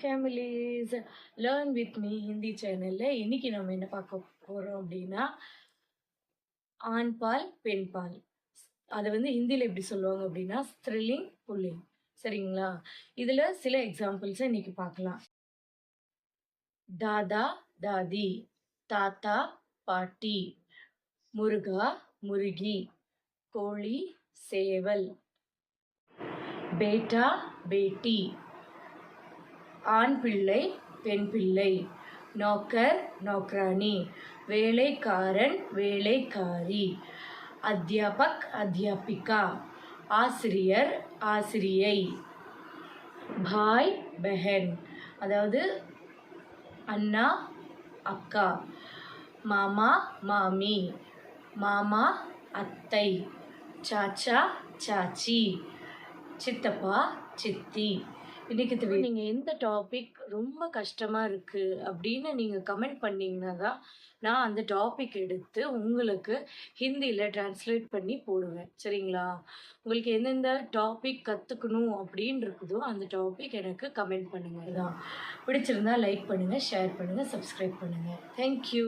Families learn with me Hindi சேனலில் இன்னைக்கு நம்ம என்ன பார்க்க போகிறோம் அப்படின்னா ஆண் பால் பெண் பால். அதை ஹிந்தியில் எப்படி சொல்லுவாங்க அப்படின்னா ஸ்த்ரிலிங் புல்லிங். சரிங்களா? இதில் சில எக்ஸாம்பிள்ஸை இன்னைக்கு பார்க்கலாம். தாதா தாதி, தாத்தா பாட்டி, முருகா முருகி, கோழி சேவல், பேட்டா பேட்டி, ஆண் பிள்ளை பெண் பிள்ளை, நோக்கர் நோக்கரானி, வேலைக்காரன் வேலைக்காரி, அத்தியாபக் அத்தியாபிகா, ஆசிரியர் ஆசிரியை, பாய் பெஹன் அதாவது அண்ணா அக்கா, மாமா மாமி, மாமா அத்தை, சாச்சா சாச்சி, சித்தப்பா சித்தி. இன்றைக்கி நீங்கள் எந்த டாபிக் ரொம்ப கஷ்டமாக இருக்குது அப்படின்னு நீங்கள் கமெண்ட் பண்ணிங்கன்னா தான் நான் அந்த டாபிக் எடுத்து உங்களுக்கு ஹிந்தியில் ட்ரான்ஸ்லேட் பண்ணி போடுவேன். சரிங்களா? உங்களுக்கு எந்தெந்த டாபிக் கற்றுக்கணும் அப்படின்னு இருக்குதோ அந்த டாபிக் எனக்கு கமெண்ட் பண்ணுங்கள். தான் பிடிச்சிருந்தா லைக் பண்ணுங்கள், ஷேர் பண்ணுங்கள், சப்ஸ்கிரைப் பண்ணுங்கள். தேங்க்யூ.